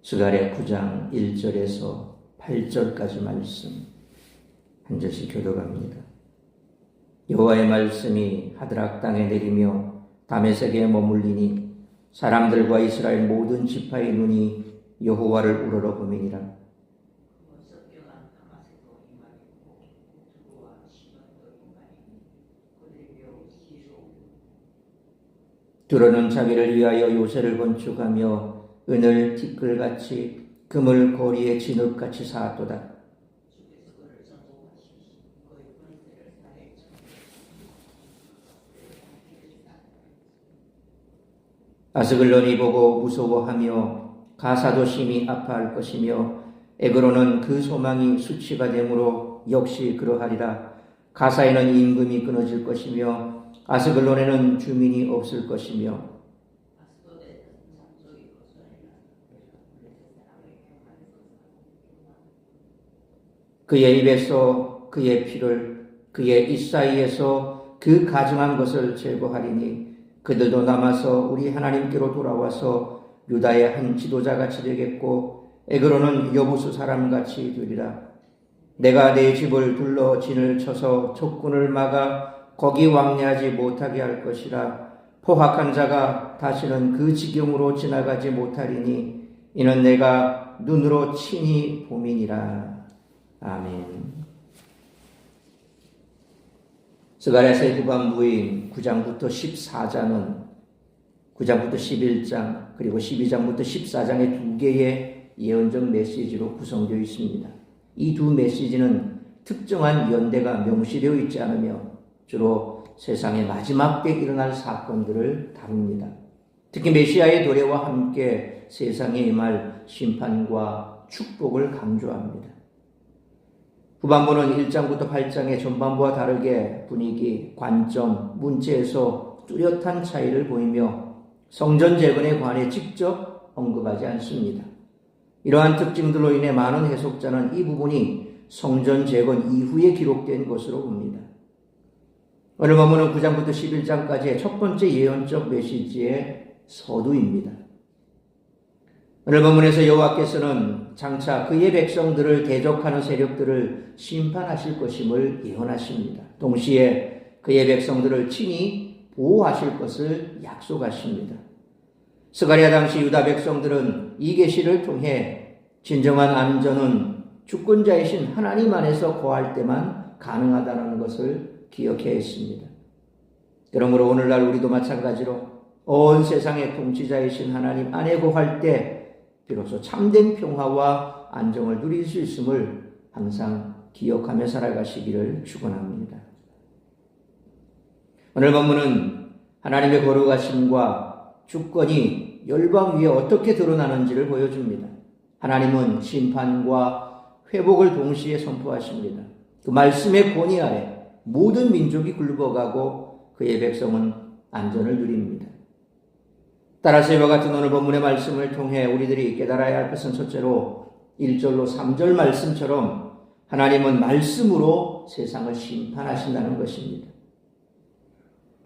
스가랴 9장 1절에서 8절까지 말씀 한 절씩 교독합니다. 여호와의 말씀이 하드락 땅에 내리며 다메섹에 머물리니 사람들과 이스라엘 모든 지파의 눈이 여호와를 우러러 보미니라. 두로는 자기를 위하여 요새를 건축하며 은을 티끌같이 금을 거리에 진흙같이 쌓았도다. 아스글론이 보고 무서워하며 가사도 심히 아파할 것이며 에그로는 그 소망이 수치가 되므로 역시 그러하리라. 가사에는 임금이 끊어질 것이며 아스글론에는 주민이 없을 것이며 그의 입에서 그의 피를 그의 입 사이에서 그 가증한 것을 제거하리니 그들도 남아서 우리 하나님께로 돌아와서 유다의 한 지도자같이 되겠고 에그로는 여부수 사람같이 되리라. 내가 내 집을 둘러 진을 쳐서 적군을 막아 거기 왕래하지 못하게 할 것이라. 포악한 자가 다시는 그 지경으로 지나가지 못하리니 이는 내가 눈으로 친히 보미니라. 아멘. 스가랴서의 후반부인 9장부터 14장은 9장부터 11장 그리고 12장부터 14장의 두 개의 예언적 메시지로 구성되어 있습니다. 이 두 메시지는 특정한 연대가 명시되어 있지 않으며 주로 세상의 마지막 때 일어날 사건들을 다룹니다. 특히 메시아의 도래와 함께 세상에 임할 심판과 축복을 강조합니다. 후반부는 1장부터 8장의 전반부와 다르게 분위기, 관점, 문체에서 뚜렷한 차이를 보이며 성전 재건에 관해 직접 언급하지 않습니다. 이러한 특징들로 인해 많은 해석자는 이 부분이 성전 재건 이후에 기록된 것으로 봅니다. 오늘 본문은 9장부터 11장까지의 첫 번째 예언적 메시지의 서두입니다. 오늘 본문에서 여호와께서는 장차 그의 백성들을 대적하는 세력들을 심판하실 것임을 예언하십니다. 동시에 그의 백성들을 친히 보호하실 것을 약속하십니다. 스가랴 당시 유다 백성들은 이 계시를 통해 진정한 안전은 주권자이신 하나님 안에서 거할 때만 가능하다는 것을 기억해야 했습니다. 그러므로 오늘날 우리도 마찬가지로 온 세상의 통치자이신 하나님 안에 거할 때 비로소 참된 평화와 안정을 누릴 수 있음을 항상 기억하며 살아가시기를 축원합니다. 오늘 본문은 하나님의 거룩하심과 주권이 열방 위에 어떻게 드러나는지를 보여줍니다. 하나님은 심판과 회복을 동시에 선포하십니다. 그 말씀의 권위 아래 모든 민족이 굴러가고 그의 백성은 안전을 누립니다. 따라서 이와 같은 오늘 본문의 말씀을 통해 우리들이 깨달아야 할 것은 첫째로 1절로 3절 말씀처럼 하나님은 말씀으로 세상을 심판하신다는 것입니다.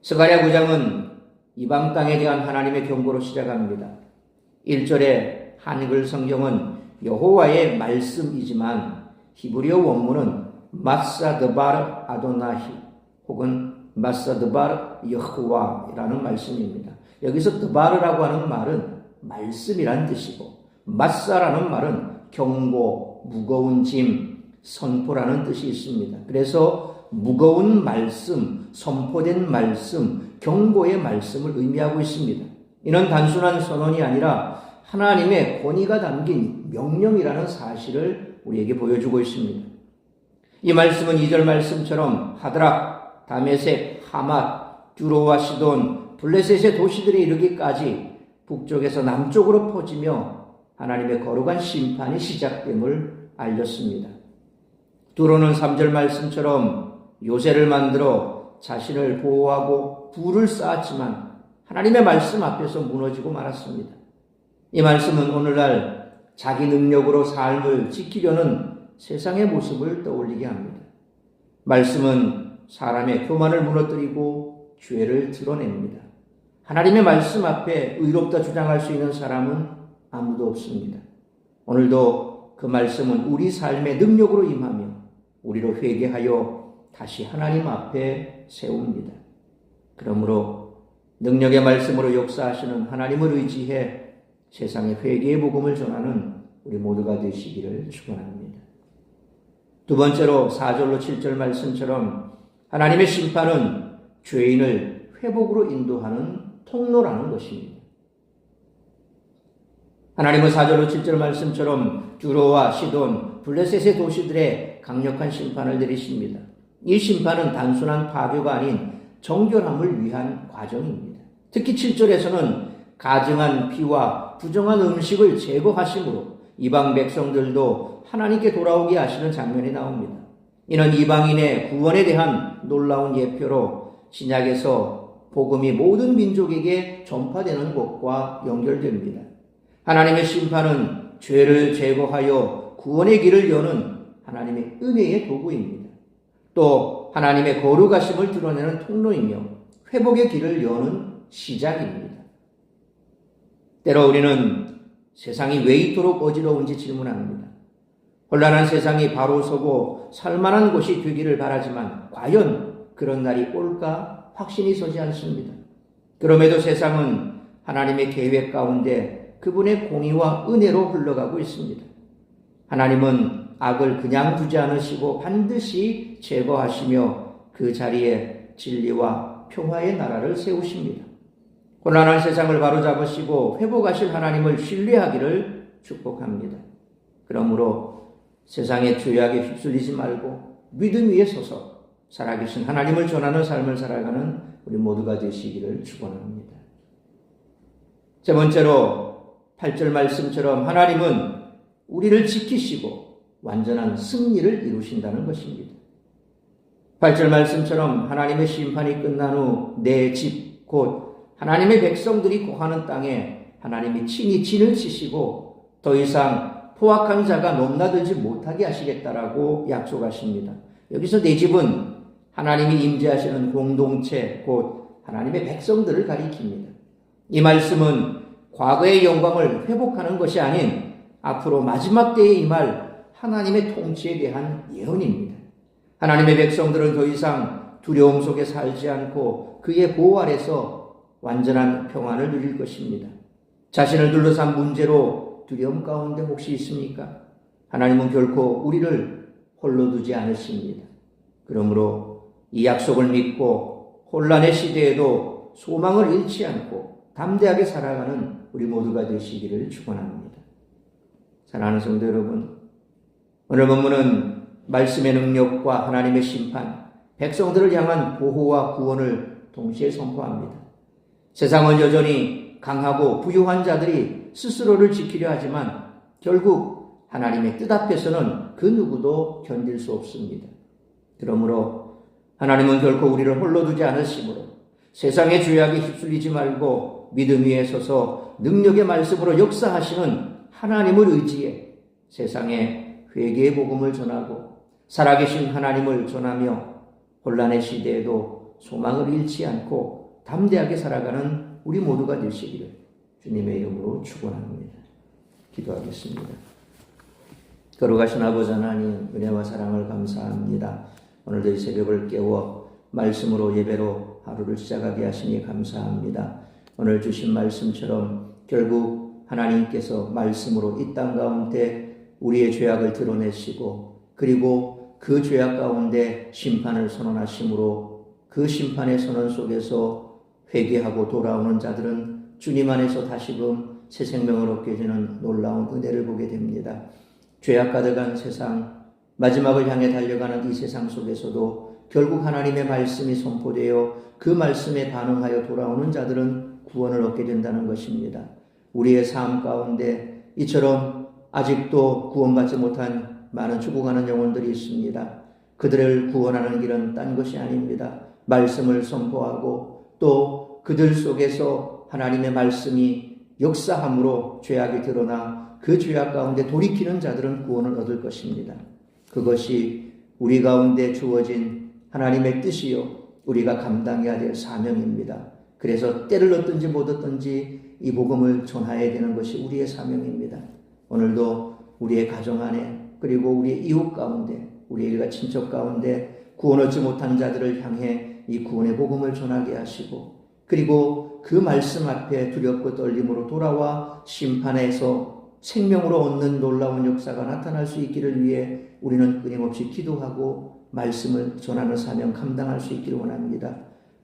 스가랴 9장은 이방 땅에 대한 하나님의 경고로 시작합니다. 1절의 한글 성경은 여호와의 말씀이지만 히브리어 원문은 마사드바르 아도나히 혹은 마사드바르 여호와라는 말씀입니다. 여기서 드바르라고 하는 말은 말씀이란 뜻이고 마사라는 말은 경고, 무거운 짐, 선포라는 뜻이 있습니다. 그래서 무거운 말씀, 선포된 말씀, 경고의 말씀을 의미하고 있습니다. 이는 단순한 선언이 아니라 하나님의 권위가 담긴 명령이라는 사실을 우리에게 보여주고 있습니다. 이 말씀은 2절 말씀처럼 하드락, 다메섹, 하맛, 듀로와 시돈, 블레셋의 도시들에 이르기까지 북쪽에서 남쪽으로 퍼지며 하나님의 거룩한 심판이 시작됨을 알렸습니다. 두로는 3절 말씀처럼 요새를 만들어 자신을 보호하고 부를 쌓았지만 하나님의 말씀 앞에서 무너지고 말았습니다. 이 말씀은 오늘날 자기 능력으로 삶을 지키려는 세상의 모습을 떠올리게 합니다. 말씀은 사람의 교만을 무너뜨리고 죄를 드러냅니다. 하나님의 말씀 앞에 의롭다 주장할 수 있는 사람은 아무도 없습니다. 오늘도 그 말씀은 우리 삶의 능력으로 임하며 우리로 회개하여 다시 하나님 앞에 세웁니다. 그러므로 능력의 말씀으로 역사하시는 하나님을 의지해 세상에 회개의 복음을 전하는 우리 모두가 되시기를 축원합니다. 두 번째로 4절로 7절 말씀처럼 하나님의 심판은 죄인을 회복으로 인도하는 통로라는 것입니다. 하나님은 4절로 7절 말씀처럼 듀로와 시돈, 블레셋의 도시들의 강력한 심판을 내리십니다. 이 심판은 단순한 파괴가 아닌 정결함을 위한 과정입니다. 특히 7절에서는 가증한 피와 부정한 음식을 제거하심으로 이방 백성들도 하나님께 돌아오게 하시는 장면이 나옵니다. 이는 이방인의 구원에 대한 놀라운 예표로 신약에서 복음이 모든 민족에게 전파되는 것과 연결됩니다. 하나님의 심판은 죄를 제거하여 구원의 길을 여는 하나님의 은혜의 도구입니다. 또 하나님의 거룩하심을 드러내는 통로이며 회복의 길을 여는 시작입니다. 때로 우리는 세상이 왜 이토록 어지러운지 질문합니다. 혼란한 세상이 바로 서고 살만한 곳이 되기를 바라지만 과연 그런 날이 올까 확신이 서지 않습니다. 그럼에도 세상은 하나님의 계획 가운데 그분의 공의와 은혜로 흘러가고 있습니다. 하나님은 악을 그냥 두지 않으시고 반드시 제거하시며 그 자리에 진리와 평화의 나라를 세우십니다. 혼란한 세상을 바로잡으시고 회복하실 하나님을 신뢰하기를 축복합니다. 그러므로 세상의 죄악에 휩쓸리지 말고 믿음 위에 서서 살아계신 하나님을 전하는 삶을 살아가는 우리 모두가 되시기를 축원합니다. 세 번째로 8절 말씀처럼 하나님은 우리를 지키시고 완전한 승리를 이루신다는 것입니다. 8절 말씀처럼 하나님의 심판이 끝난 후 내 집, 곧 하나님의 백성들이 거하는 땅에 하나님이 친히 진을 치시고 더 이상 포악한 자가 넘나들지 못하게 하시겠다라고 약속하십니다. 여기서 내 집은 하나님이 임재하시는 공동체, 곧 하나님의 백성들을 가리킵니다. 이 말씀은 과거의 영광을 회복하는 것이 아닌 앞으로 마지막 때에 임할 하나님의 통치에 대한 예언입니다. 하나님의 백성들은 더 이상 두려움 속에 살지 않고 그의 보호 아래서 완전한 평안을 누릴 것입니다. 자신을 둘러싼 문제로 두려움 가운데 혹시 있습니까? 하나님은 결코 우리를 홀로 두지 않으십니다. 그러므로 이 약속을 믿고 혼란의 시대에도 소망을 잃지 않고 담대하게 살아가는 우리 모두가 되시기를 축원합니다. 사랑하는 성도 여러분, 오늘 본문은 말씀의 능력과 하나님의 심판, 백성들을 향한 보호와 구원을 동시에 선포합니다. 세상은 여전히 강하고 부유한 자들이 스스로를 지키려 하지만 결국 하나님의 뜻 앞에서는 그 누구도 견딜 수 없습니다. 그러므로 하나님은 결코 우리를 홀로 두지 않으시므로 세상의 죄악에 휩쓸리지 말고 믿음 위에 서서 능력의 말씀으로 역사하시는 하나님을 의지해 세상에 회개의 복음을 전하고 살아계신 하나님을 전하며 혼란의 시대에도 소망을 잃지 않고 담대하게 살아가는 우리 모두가 되시기를 주님의 이름으로 축원합니다. 기도하겠습니다. 거룩하신 아버지 하나님, 은혜와 사랑을 감사합니다. 오늘도 이 새벽을 깨워 말씀으로 예배로 하루를 시작하게 하시니 감사합니다. 오늘 주신 말씀처럼 결국 하나님께서 말씀으로 이 땅 가운데 우리의 죄악을 드러내시고 그리고 그 죄악 가운데 심판을 선언하심으로 그 심판의 선언 속에서 회개하고 돌아오는 자들은 주님 안에서 다시금 새 생명을 얻게 되는 놀라운 은혜를 보게 됩니다. 죄악 가득한 세상, 마지막을 향해 달려가는 이 세상 속에서도 결국 하나님의 말씀이 선포되어 그 말씀에 반응하여 돌아오는 자들은 구원을 얻게 된다는 것입니다. 우리의 삶 가운데 이처럼 아직도 구원받지 못한 많은 죽어가는 영혼들이 있습니다. 그들을 구원하는 길은 딴 것이 아닙니다. 말씀을 선포하고 또 그들 속에서 하나님의 말씀이 역사함으로 죄악이 드러나 그 죄악 가운데 돌이키는 자들은 구원을 얻을 것입니다. 그것이 우리 가운데 주어진 하나님의 뜻이요 우리가 감당해야 될 사명입니다. 그래서 때를 얻든지 못 얻든지 이 복음을 전해야 되는 것이 우리의 사명입니다. 오늘도 우리의 가정 안에 그리고 우리의 이웃 가운데 우리의 일가 친척 가운데 구원 얻지 못한 자들을 향해 이 구원의 복음을 전하게 하시고 그리고 그 말씀 앞에 두렵고 떨림으로 돌아와 심판에서 생명으로 얻는 놀라운 역사가 나타날 수 있기를 위해 우리는 끊임없이 기도하고 말씀을 전하는 사명 감당할 수 있기를 원합니다.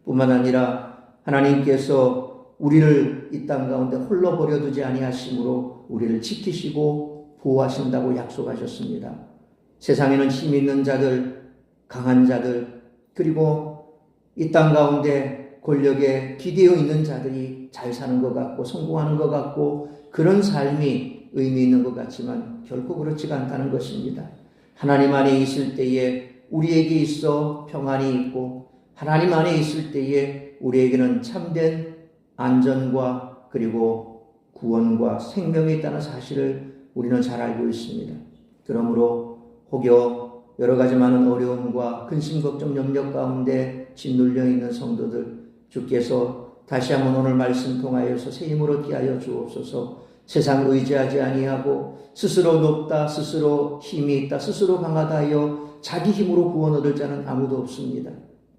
뿐만 아니라 하나님께서 우리를 이 땅 가운데 홀로 버려두지 아니하심으로 우리를 지키시고 보호하신다고 약속하셨습니다. 세상에는 힘 있는 자들, 강한 자들, 그리고 이 땅 가운데 권력에 기대어 있는 자들이 잘 사는 것 같고 성공하는 것 같고 그런 삶이 의미 있는 것 같지만 결코 그렇지가 않다는 것입니다. 하나님 안에 있을 때에 우리에게 있어 평안이 있고 하나님 안에 있을 때에 우리에게는 참된 안전과 그리고 구원과 생명이 있다는 사실을 우리는 잘 알고 있습니다. 그러므로 혹여 여러 가지 많은 어려움과 근심 걱정 염려 가운데 짓눌려 있는 성도들 주께서 다시 한번 오늘 말씀 통하여서 새 힘을 얻게 하여 주옵소서. 세상을 의지하지 아니하고 스스로 높다 스스로 힘이 있다 스스로 강하다 하여 자기 힘으로 구원 얻을 자는 아무도 없습니다.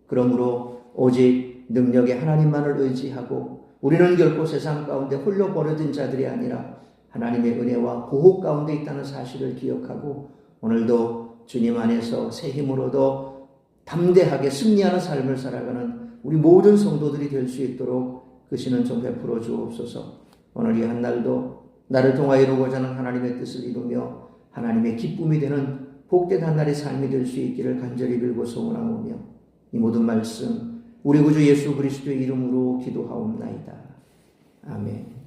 그러므로 오직 능력의 하나님만을 의지하고 우리는 결코 세상 가운데 홀로 버려진 자들이 아니라 하나님의 은혜와 보호 가운데 있다는 사실을 기억하고 오늘도 주님 안에서 새 힘을 얻어 담대하게 승리하는 삶을 살아가는 우리 모든 성도들이 될 수 있도록 그 신은 좀 베풀어 주옵소서. 오늘 이 한날도 나를 통하여 이루고자 하는 하나님의 뜻을 이루며 하나님의 기쁨이 되는 복된 한날의 삶이 될 수 있기를 간절히 빌고 소원하오며 이 모든 말씀 우리 구주 예수 그리스도의 이름으로 기도하옵나이다. 아멘.